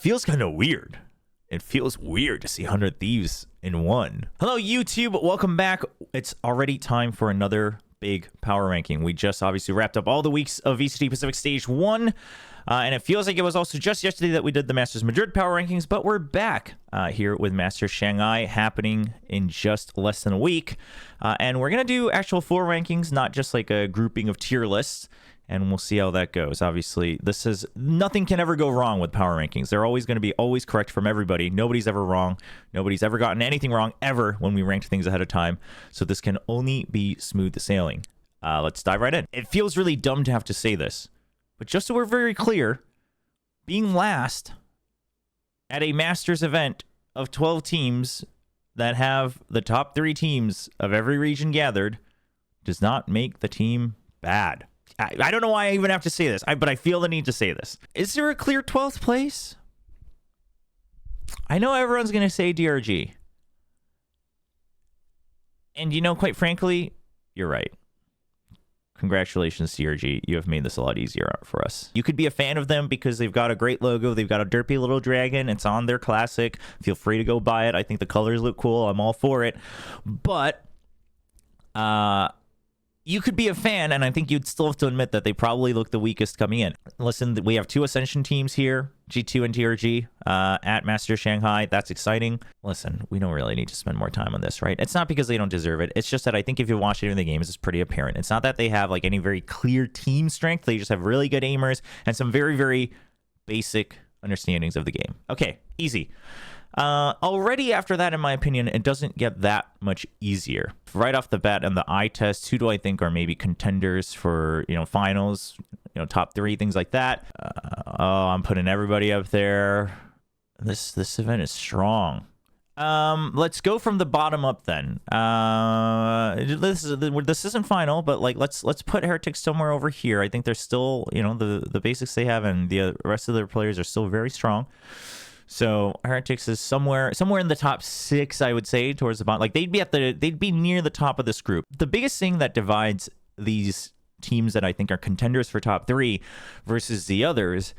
feels kind of weird. It feels weird to see 100 Thieves in one. Hello, YouTube. Welcome back. It's already time for another big power ranking. We just obviously wrapped up all the weeks of VCT Pacific Stage 1. And it feels like it was also just yesterday that we did the Masters Madrid power rankings, but we're back here with Masters Shanghai happening in just less than a week. And we're going to do actual full rankings, not just like a grouping of tier lists. And we'll see how that goes. Obviously, nothing can ever go wrong with power rankings. They're always going to be always correct from everybody. Nobody's ever wrong. Nobody's ever gotten anything wrong ever when we ranked things ahead of time. So this can only be smooth sailing. Let's dive right in. It feels really dumb to have to say this, but just so we're very clear, being last at a Masters event of 12 teams that have the top 3 teams of every region gathered does not make the team bad. I don't know why I even have to say this, but I feel the need to say this. Is there a clear 12th place? I know everyone's going to say DRG. And you know, quite frankly, you're right. Congratulations, DRG. You have made this a lot easier for us. You could be a fan of them because they've got a great logo. They've got a derpy little dragon. It's on their classic. Feel free to go buy it. I think the colors look cool. I'm all for it. But, you could be a fan, and I think you'd still have to admit that they probably look the weakest coming in. Listen, we have 2 Ascension teams here, G2 and TRG, at Master Shanghai. That's exciting. Listen, we don't really need to spend more time on this, right? It's not because they don't deserve it. It's just that I think if you watch it in the games, it's pretty apparent. It's not that they have like any very clear team strength. They just have really good aimers and some very, very basic understandings of the game. Okay, easy. Already after that, in my opinion, it doesn't get that much easier. Right off the bat in the eye test, who do I think are maybe contenders for, finals, top 3, things like that? I'm putting everybody up there. This event is strong. Let's go from the bottom up then. This isn't final, but like let's put Heretics somewhere over here. I think they're still, the basics they have, and the rest of their players are still very strong. So Heretics is somewhere in the top 6, I would say, towards the bottom. Like they'd be near the top of this group. The biggest thing that divides these teams that I think are contenders for top 3 versus the others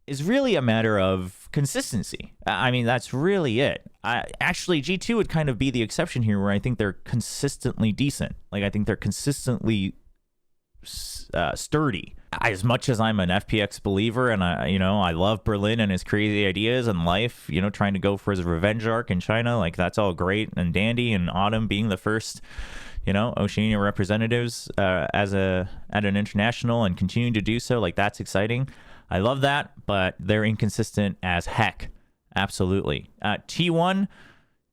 is really a matter of consistency. I mean, that's really it. Actually, G2 would kind of be the exception here, where I think they're consistently decent. Like I think they're consistently sturdy. As much as I'm an FPX believer, and I love Berlin and his crazy ideas and life, trying to go for his revenge arc in China, like that's all great and dandy, and Autumn being the first, Oceania representatives at an international and continuing to do so, like that's exciting. I love that, but they're inconsistent as heck. Absolutely. T1,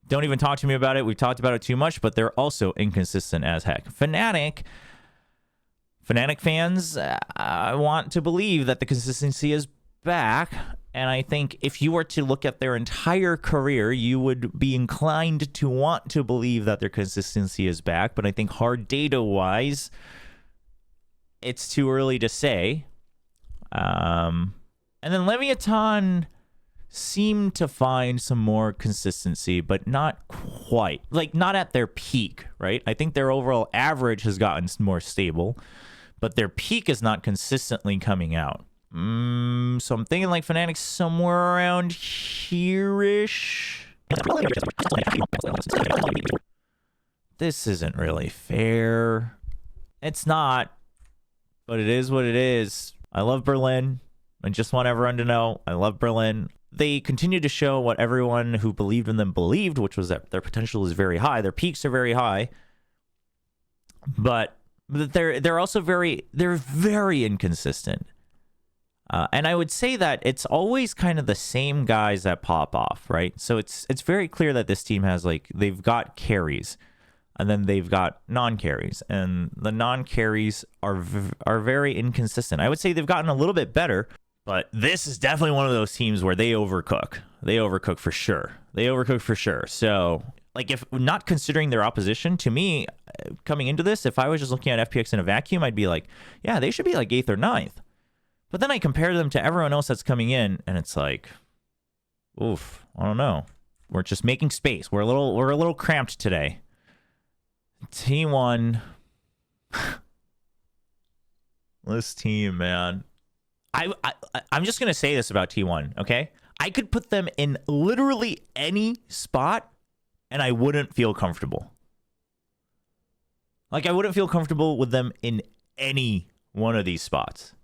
don't even talk to me about it. We've talked about it too much, but they're also inconsistent as heck. Fnatic fans want to believe that the consistency is back, and I think if you were to look at their entire career, you would be inclined to want to believe that their consistency is back, but I think hard data-wise, it's too early to say. And then Leviathan seemed to find some more consistency, but not quite. Like, not at their peak, right? I think their overall average has gotten more stable, but their peak is not consistently coming out. So I'm thinking like Fnatic somewhere around here-ish. This isn't really fair. It's not, but it is what it is. I love Berlin. I just want everyone to know I love Berlin. They continue to show what everyone who believed in them believed, which was that their potential is very high. Their peaks are very high, but they're also very inconsistent. And I would say that it's always kind of the same guys that pop off, right? So it's very clear that this team has they've got carries, and then they've got non-carries, and the non-carries are very inconsistent. I would say they've gotten a little bit better, but this is definitely one of those teams where they overcook. They overcook for sure. So, like, if not considering their opposition, to me, coming into this, if I was just looking at FPX in a vacuum, I'd be like, yeah, they should be like 8th or 9th. But then I compare them to everyone else that's coming in, and it's like, oof, I don't know. We're just making space. We're a little cramped today. T1. This team, man. I'm just gonna say this about T1, okay? I could put them in literally any spot and I wouldn't feel comfortable. Like, I wouldn't feel comfortable with them in any one of these spots.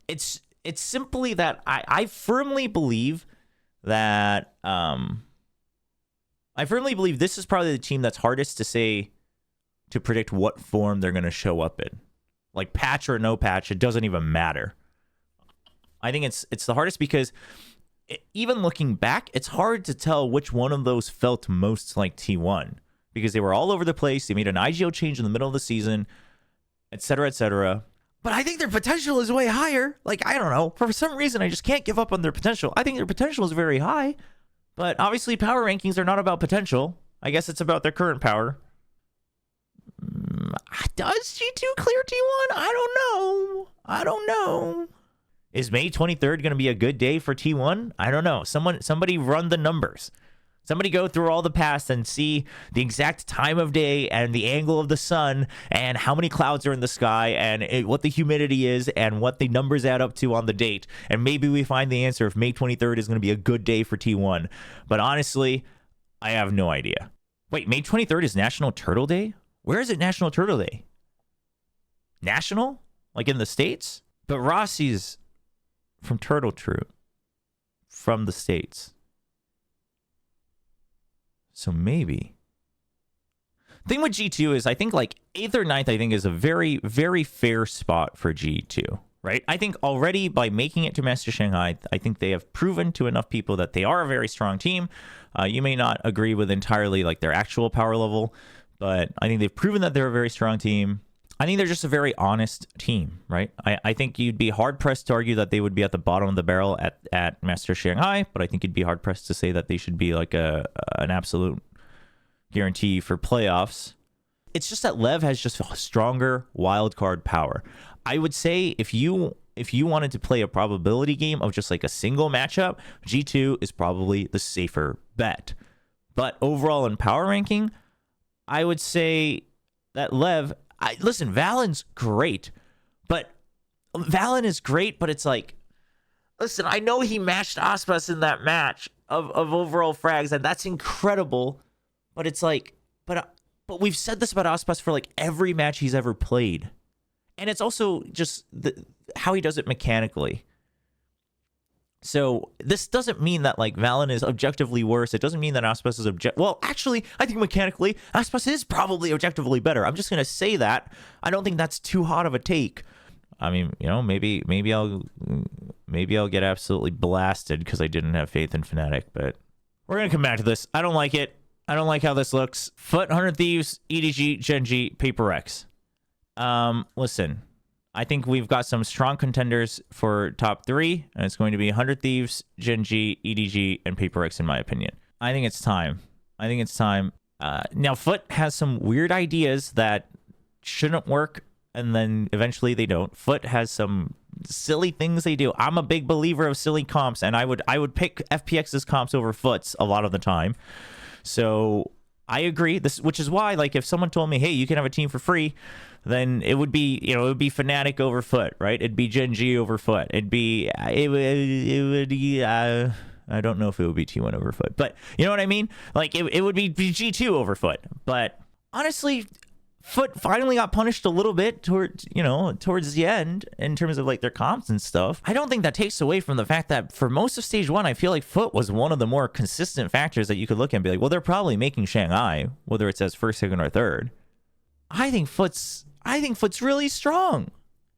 It's simply that I firmly believe that this is probably the team that's hardest to predict what form they're going to show up in. Like, patch or no patch, it doesn't even matter. I think it's the hardest because even looking back, it's hard to tell which one of those felt most like T1 because they were all over the place. They made an IGO change in the middle of the season, etc., etc. But I think their potential is way higher. Like, I don't know. For some reason, I just can't give up on their potential. I think their potential is very high. But obviously, power rankings are not about potential. I guess it's about their current power. Does G2 clear T1? I don't know. Is May 23rd going to be a good day for T1? I don't know. Somebody run the numbers. Somebody go through all the past and see the exact time of day and the angle of the sun and how many clouds are in the sky and what the humidity is and what the numbers add up to on the date. And maybe we find the answer if May 23rd is going to be a good day for T1. But honestly, I have no idea. Wait, May 23rd is National Turtle Day? Where is it National Turtle Day? National? Like in the States? But Rossi's from Turtle Troop, from the States. So maybe. Thing with G2 is I think like 8th or 9th, I think is a very, very fair spot for G2, right? I think already by making it to Master Shanghai, I think they have proven to enough people that they are a very strong team. You may not agree with entirely like their actual power level, but I think they've proven that they're a very strong team. I think they're just a very honest team, right? I think you'd be hard-pressed to argue that they would be at the bottom of the barrel at Master Shanghai, but I think you'd be hard-pressed to say that they should be like an absolute guarantee for playoffs. It's just that Lev has just stronger wildcard power. I would say if you wanted to play a probability game of just like a single matchup, G2 is probably the safer bet. But overall in power ranking, I would say that Lev... listen, Valen's great, but Valen is great, but it's like, listen, I know he matched Aspas in that match of overall frags, and that's incredible, but it's like, but we've said this about Aspas for like every match he's ever played, and it's also just how he does it mechanically. So this doesn't mean that like Valen is objectively worse. It doesn't mean that Aspas is well, actually, I think mechanically Aspas is probably objectively better. I'm just gonna say that. I don't think that's too hot of a take. I mean, you know, maybe I'll get absolutely blasted because I didn't have faith in Fnatic, but we're gonna come back to this. I don't like it. I don't like how this looks. Foot, 100 Thieves, EDG, GENG, Paper X. Listen. I think we've got some strong contenders for top 3, and it's going to be 100 Thieves, GENG, EDG, and Paper X, in my opinion. I think it's time. Now, Foot has some weird ideas that shouldn't work, and then eventually they don't. Foot has some silly things they do. I'm a big believer of silly comps, and I would pick FPX's comps over Foot's a lot of the time. So I agree. Which is why, like, if someone told me, hey, you can have a team for free, then it would be Fnatic over Foot, right? It'd be GENG over Foot. I don't know if it would be T1 over Foot, but you know what I mean? Like, it would be G2 over Foot. But honestly, Foot finally got punished a little bit towards the end in terms of like their comps and stuff. I don't think that takes away from the fact that for most of stage 1, I feel like Foot was one of the more consistent factors that you could look at and be like, well, they're probably making Shanghai, whether it's as first, second, or third. I think Foot's really strong.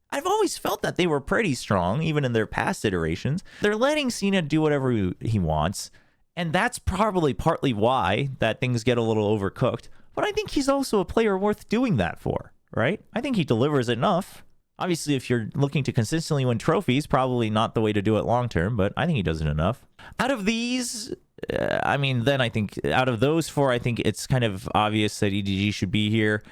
I've always felt that they were pretty strong, even in their past iterations. They're letting Cena do whatever he wants, and that's probably partly why that things get a little overcooked. But I think he's also a player worth doing that for, right? I think he delivers enough. Obviously, if you're looking to consistently win trophies, probably not the way to do it long term, but I think he does it enough. Out of these, then I think out of those 4, I think it's kind of obvious that EDG should be here.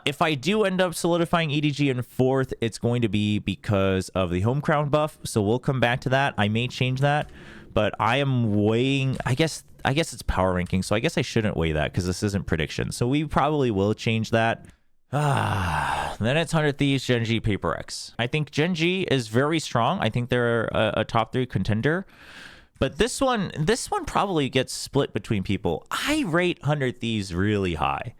If I do end up solidifying EDG in 4th, it's going to be because of the home crown buff. So we'll come back to that. I may change that, but I am weighing, I guess it's power ranking. So I guess I shouldn't weigh that because this isn't prediction. So we probably will change that. Then it's 100 Thieves, GENG, Paper X. I think GENG is very strong. I think they're a top 3 contender. But this one probably gets split between people. I rate 100 Thieves really high.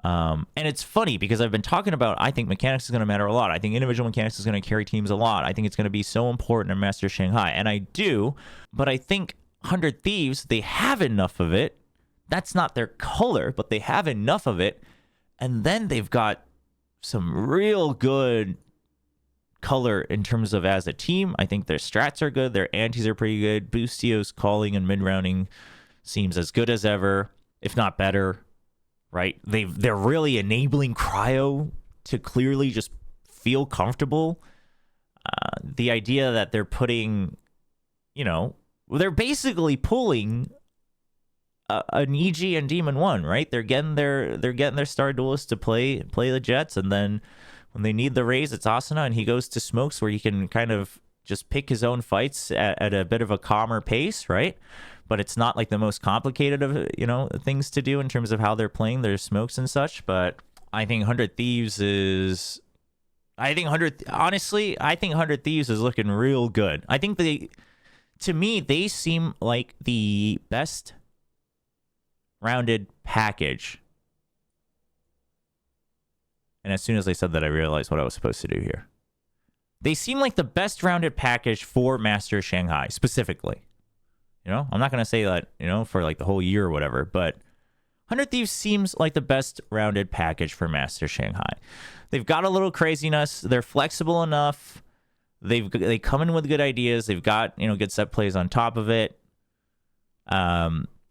And it's funny because I've been talking about, I think mechanics is going to matter a lot. I think individual mechanics is going to carry teams a lot. I think it's going to be so important in Master Shanghai. And I do, but I think 100 Thieves, they have enough of it. That's not their color, but they have enough of it. And then they've got some real good color in terms of as a team. I think their strats are good. Their antis are pretty good. Boostio's calling and mid-rounding seems as good as ever, if not better, right? They're really enabling Cryo to clearly just feel comfortable. The idea that they're putting, they're basically pulling an EG and Demon 1, right? They're getting their Star Duelist to play the Jets, and then when they need the Raze, it's Asuna, and he goes to Smokes where he can kind of just pick his own fights at a bit of a calmer pace, right? But it's not like the most complicated of things to do in terms of how they're playing their Smokes and such. But I think 100 Thieves is looking real good. I think to me, they seem like the best rounded package. And as soon as I said that, I realized what I was supposed to do here. They seem like the best rounded package for Master Shanghai specifically. I'm not going to say that, for like the whole year or whatever, but 100 Thieves seems like the best rounded package for Master Shanghai. They've got a little craziness. They're flexible enough. They come in with good ideas. They've got, good set plays on top of it.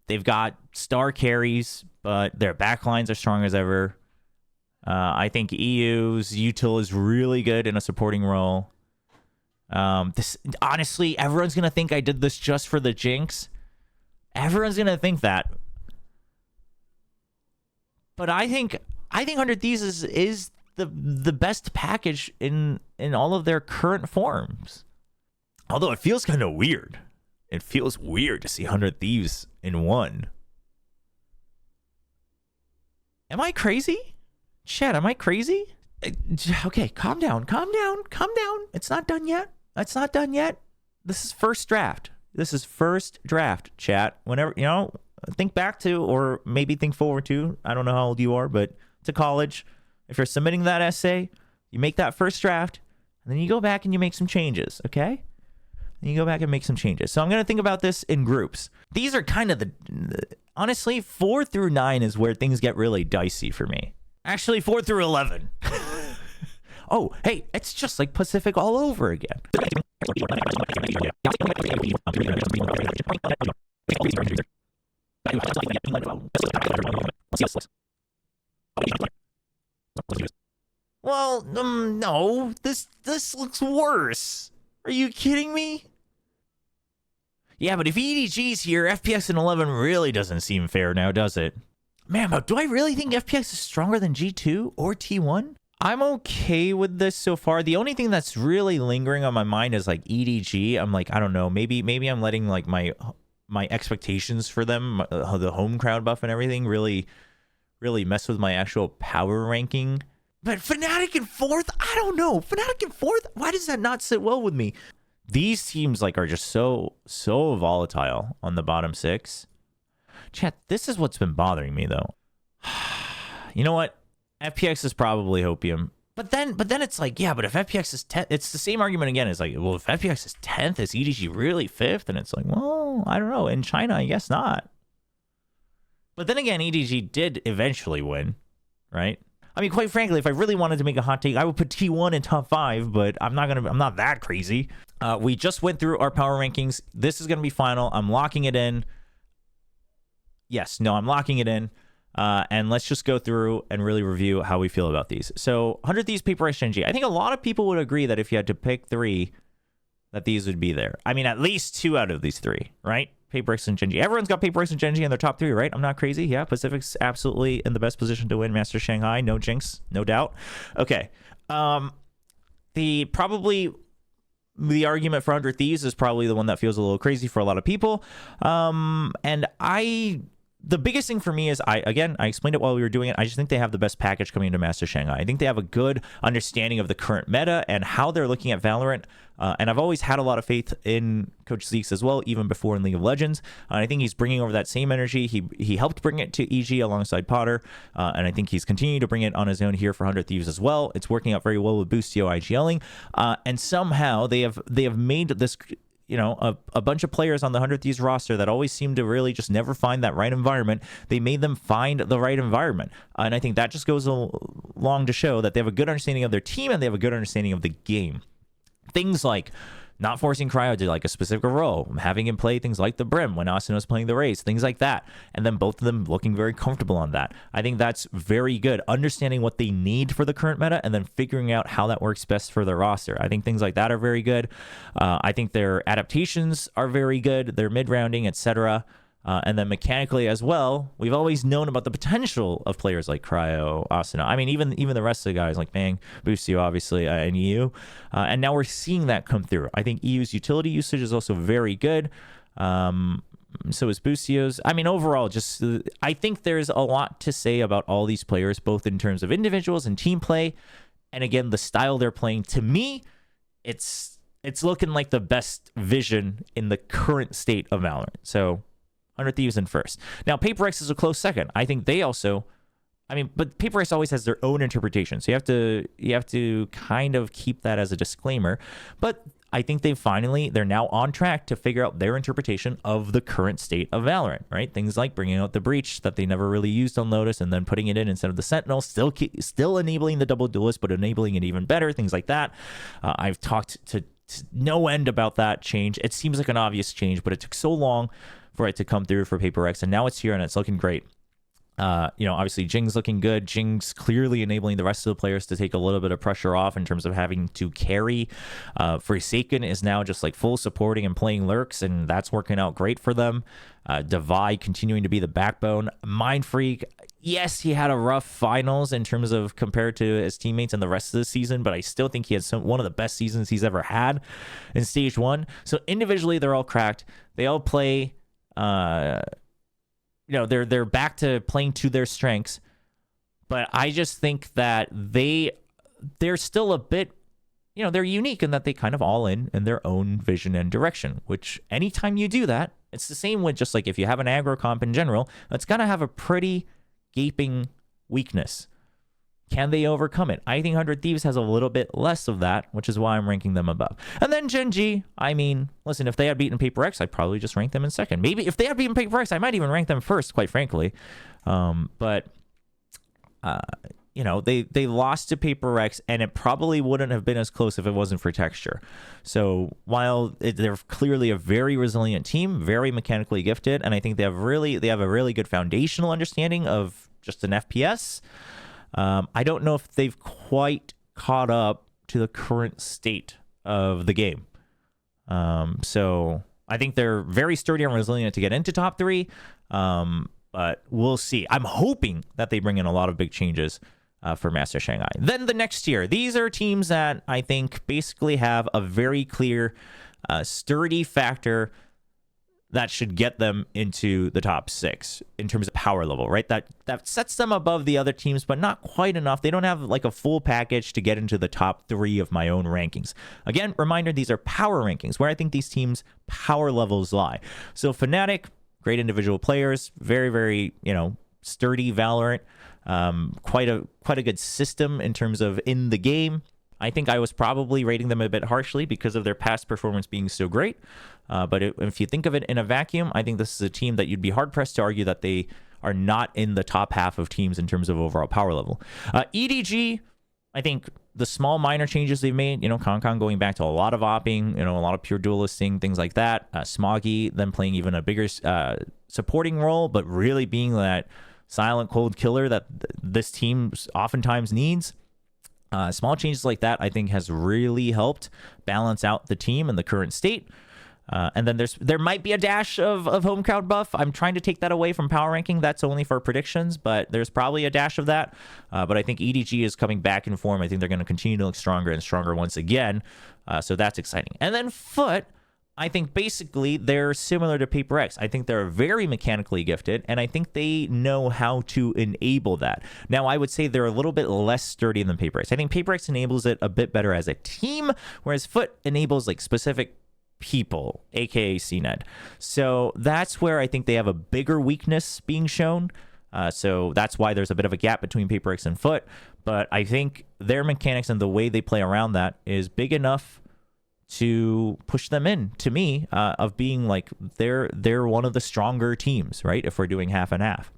They've got star carries, but their backlines are strong as ever. I think EU's util is really good in a supporting role. Honestly, everyone's gonna think I did this just for the Jinx. Everyone's gonna think that. But I think 100 Thieves is the best package in all of their current forms. Although it feels kind of weird. It feels weird to see 100 Thieves in one. Am I crazy? Chat, am I crazy? Okay, calm down. It's not done yet. This is first draft. Chat. Whenever, think back to, or maybe think forward to, I don't know how old you are, but to college. If you're submitting that essay, you make that first draft, and then you go back and you make some changes, okay? So I'm going to think about this in groups. These are kind of honestly, 4 through 9 is where things get really dicey for me. Actually, 4 through 11. Oh, hey, it's just like Pacific all over again. Well, no, this looks worse. Are you kidding me? Yeah, but if EDG's here, FPX in 11 really doesn't seem fair now, does it? Man, but do I really think FPX is stronger than G2 or T1? I'm okay with this so far. The only thing that's really lingering on my mind is like EDG. I'm like, I don't know, maybe I'm letting like my expectations for them, the home crowd buff and everything, really mess with my actual power ranking. But Fnatic in 4th, I don't know. Fnatic in 4th, why does that not sit well with me? These teams like are just so volatile on the bottom 6. Chat, this is what's been bothering me though. You know what? FPX is probably Hopium. But then it's like, yeah, but if FPX is 10th, it's the same argument again. It's like, well, if FPX is 10th, is EDG really 5th? And it's like, well, I don't know. In China, I guess not. But then again, EDG did eventually win, right? I mean, quite frankly, if I really wanted to make a hot take, I would put T1 in top 5, but I'm not that crazy. We just went through our power rankings. This is going to be final. I'm locking it in. I'm locking it in. And let's just go through and really review how we feel about these. So 100 Thieves, Paper X, GENG. I think a lot of people would agree that if you had to pick 3, that these would be there. I mean, at least 2 out of these 3, right? Paper X and GENG. Everyone's got Paper X and GENG in their top 3, right? I'm not crazy. Yeah, Pacific's absolutely in the best position to win Master Shanghai. No jinx, no doubt. Okay. The argument for 100 Thieves is probably the one that feels a little crazy for a lot of people. And the biggest thing for me is I explained it while we were doing it. I just think they have the best package coming into Master Shanghai. I think they have a good understanding of the current meta and how they're looking at Valorant. And I've always had a lot of faith in Coach Zeeks as well, even before in League of Legends. And I think he's bringing over that same energy. He helped bring it to EG alongside Potter. And I think he's continuing to bring it on his own here for 100 Thieves as well. It's working out very well with Boostio IGLing. And somehow they have made this, a bunch of players on the 100 Thieves roster that always seem to really just never find that right environment. They made them find the right environment. And I think that just goes along to show that they have a good understanding of their team and they have a good understanding of the game. Things like not forcing Cryo to like a specific role, having him play things like the Brim when Austin was playing the Raze, things like that. And then both of them looking very comfortable on that. I think that's very good. Understanding what they need for the current meta and then figuring out how that works best for their roster. I think things like that are very good. I think their adaptations are very good. Their mid-rounding, etc. And then mechanically as well, we've always known about the potential of players like Cryo, Asuna. I mean, even the rest of the guys like Bang, Boostio, obviously, and EU. And now we're seeing that come through. I think EU's utility usage is also very good. So is Boostio's. I mean, overall, just I think there's a lot to say about all these players, both in terms of individuals and team play. And again, the style they're playing, to me, it's looking like the best vision in the current state of Valorant. So 100 Thieves in first. Now, PaperX is a close second. I think they also, but PaperX always has their own interpretation. So you have to kind of keep that as a disclaimer. But I think they're now on track to figure out their interpretation of the current state of Valorant, right? Things like bringing out the Breach that they never really used on Lotus and then putting it in instead of the Sentinel, still enabling the double duelist, but enabling it even better, things like that. I've talked to no end about that change. It seems like an obvious change, but it took so long for it to come through for PaperX, and now it's here and it's looking great. Obviously GENG's looking good. GENG's clearly enabling the rest of the players to take a little bit of pressure off in terms of having to carry. Forsaken is now just like full supporting and playing lurks, and that's working out great for them. Divide continuing to be the backbone. Mindfreak, yes, he had a rough finals in terms of compared to his teammates in the rest of the season, but I still think he had one of the best seasons he's ever had in stage 1. So individually, they're all cracked. They all play. They're back to playing to their strengths, but I just think that they're still a bit, they're unique in that they kind of all in their own vision and direction, which anytime you do that, it's the same with just like if you have an aggro comp in general, that's going to have a pretty gaping weakness. Can they overcome it? I think 100 Thieves has a little bit less of that, which is why I'm ranking them above. And then GENG, listen, if they had beaten PaperX, I'd probably just rank them in second. Maybe if they had beaten PaperX, I might even rank them first, quite frankly. But they lost to PaperX, and it probably wouldn't have been as close if it wasn't for texture. So while they're clearly a very resilient team, very mechanically gifted, and I think they have a really good foundational understanding of just an FPS. I don't know if they've quite caught up to the current state of the game. So I think they're very sturdy and resilient to get into top 3. But we'll see. I'm hoping that they bring in a lot of big changes for Master Shanghai. Then the next tier. These are teams that I think basically have a very clear sturdy factor that should get them into the top 6 in terms of power level, right? That sets them above the other teams, but not quite enough. They don't have like a full package to get into the top 3 of my own rankings. Again, reminder, these are power rankings, where I think these teams' power levels lie. So Fnatic, great individual players, very, very, sturdy Valorant, quite a good system in terms of in the game. I think I was probably rating them a bit harshly because of their past performance being so great. But if you think of it in a vacuum, I think this is a team that you'd be hard-pressed to argue that they are not in the top half of teams in terms of overall power level. EDG, I think the small minor changes they've made, Concon going back to a lot of opping, a lot of pure duelisting, things like that. Smoggy then playing even a bigger supporting role, but really being that silent, cold killer that this team oftentimes needs. Small changes like that, I think, has really helped balance out the team in the current state. And then there might be a dash of home crowd buff. I'm trying to take that away from power ranking. That's only for predictions, but there's probably a dash of that. But I think EDG is coming back in form. I think they're going to continue to look stronger and stronger once again. So that's exciting. And then Foot, I think basically they're similar to Paper X. I think they're very mechanically gifted, and I think they know how to enable that. Now, I would say they're a little bit less sturdy than Paper X. I think Paper X enables it a bit better as a team, whereas Foot enables like specific people, aka CNED. So that's where I think they have a bigger weakness being shown. So that's why there's a bit of a gap between Paper X and Foot. But I think their mechanics and the way they play around that is big enough to push them in, to me, of being like they're one of the stronger teams, right? If we're doing half and half.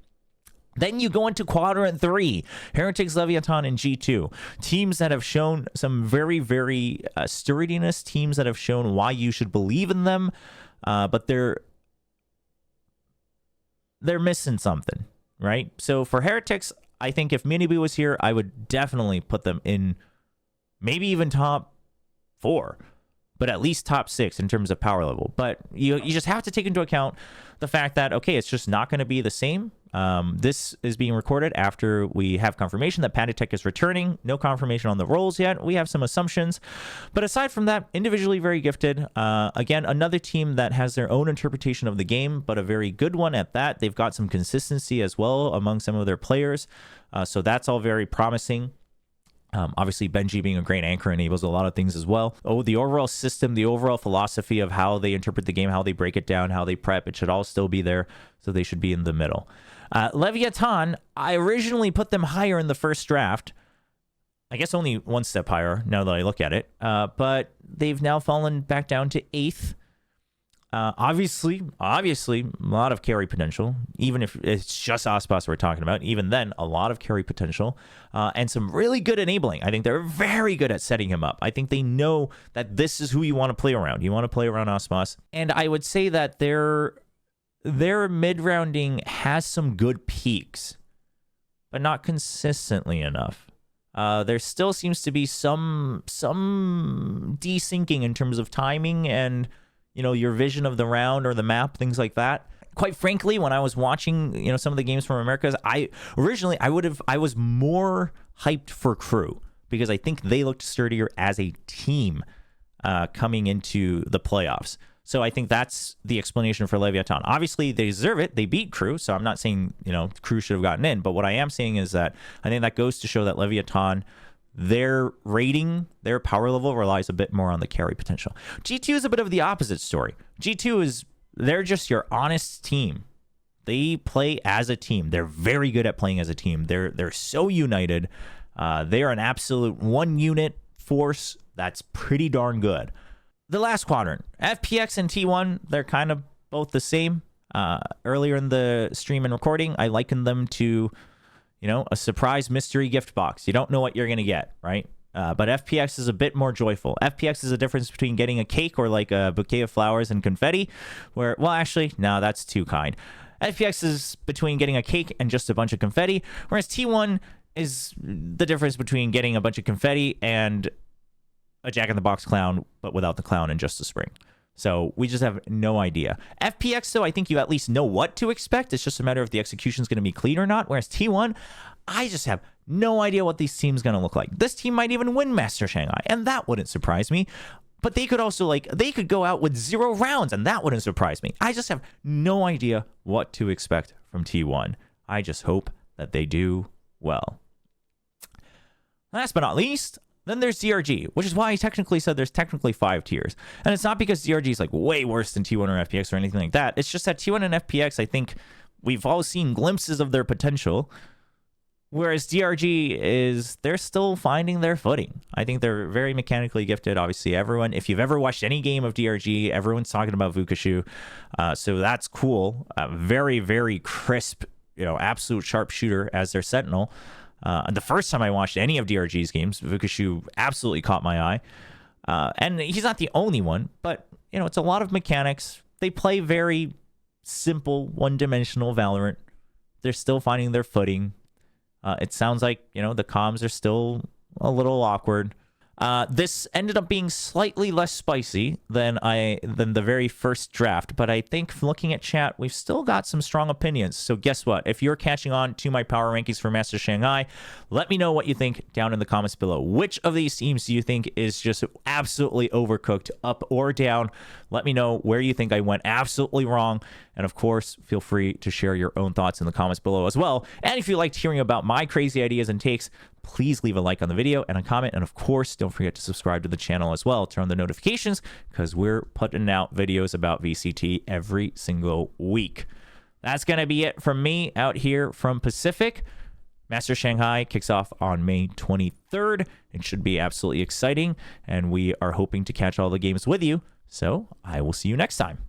Then you go into Quadrant 3, Heretics, Leviathan, and G2. Teams that have shown some very, very sturdiness, teams that have shown why you should believe in them, but they're missing something, right? So for Heretics, I think if Minibu was here, I would definitely put them in maybe even top 4. But at least top 6 in terms of power level. But you just have to take into account the fact that, okay, it's just not going to be the same. This is being recorded after we have confirmation that Fnatic is returning. No confirmation on the roles yet. We have some assumptions. But aside from that, individually very gifted. Again, another team that has their own interpretation of the game, but a very good one at that. They've got some consistency as well among some of their players. So that's all very promising. Obviously, Benji being a great anchor enables a lot of things as well. Oh, the overall system, the overall philosophy of how they interpret the game, how they break it down, how they prep, it should all still be there. So they should be in the middle. Leviathan, I originally put them higher in the first draft. I guess only one step higher now that I look at it. But they've now fallen back down to 8th. Obviously, a lot of carry potential, even if it's just Ospas we're talking about. Even then, a lot of carry potential and some really good enabling. I think they're very good at setting him up. I think they know that this is who you want to play around. You want to play around Ospas. And I would say that their mid-rounding has some good peaks, but not consistently enough. There still seems to be some desyncing in terms of timing and your vision of the round or the map, things like that. Quite frankly, when I was watching, some of the games from Americas, I was more hyped for Crew because I think they looked sturdier as a team coming into the playoffs. So I think that's the explanation for Leviathan. Obviously, they deserve it. They beat Crew, so I'm not saying, Crew should have gotten in. But what I am saying is that I think that goes to show that Leviathan, their rating, their power level relies a bit more on the carry potential. G2 is a bit of the opposite story. G2 they're just your honest team. They play as a team. They're very good at playing as a team. They're so united. They're an absolute one unit force that's pretty darn good. The last quadrant, FPX and T1, they're kind of both the same. Earlier in the stream and recording, I likened them to a surprise mystery gift box. You don't know what you're going to get, right? But FPX is a bit more joyful. FPX is a difference between getting a cake or like a bouquet of flowers and confetti, no, that's too kind. FPX is between getting a cake and just a bunch of confetti, whereas T1 is the difference between getting a bunch of confetti and a Jack-in-the-Box clown, but without the clown and just a spring. So we just have no idea. FPX, though, I think you at least know what to expect. It's just a matter of the execution is going to be clean or not. Whereas T1, I just have no idea what these teams going to look like. This team might even win Master Shanghai, and that wouldn't surprise me. But they could also, they could go out with 0 rounds, and that wouldn't surprise me. I just have no idea what to expect from T1. I just hope that they do well. Last but not least, then there's DRG, which is why I technically said there's technically 5 tiers. And it's not because DRG is way worse than T1 or FPX or anything like that. It's just that T1 and FPX, I think we've all seen glimpses of their potential. Whereas DRG they're still finding their footing. I think they're very mechanically gifted. Obviously, if you've ever watched any game of DRG, everyone's talking about Vukashu. So that's cool. Very, very crisp, absolute sharpshooter as their sentinel. The first time I watched any of DRG's games, Vukashu absolutely caught my eye. And he's not the only one, but, it's a lot of mechanics. They play very simple, one-dimensional Valorant. They're still finding their footing. It sounds like, the comms are still a little awkward. This ended up being slightly less spicy than the very first draft, but I think looking at chat, we've still got some strong opinions. So guess what? If you're catching on to my power rankings for Master Shanghai, let me know what you think down in the comments below. Which of these teams do you think is just absolutely overcooked, up or down? Let me know where you think I went absolutely wrong. And of course, feel free to share your own thoughts in the comments below as well. And if you liked hearing about my crazy ideas and takes, please leave a like on the video and a comment. And of course, don't forget to subscribe to the channel as well. Turn on the notifications because we're putting out videos about VCT every single week. That's going to be it from me out here from Pacific. Master Shanghai kicks off on May 23rd. It should be absolutely exciting. And we are hoping to catch all the games with you. So I will see you next time.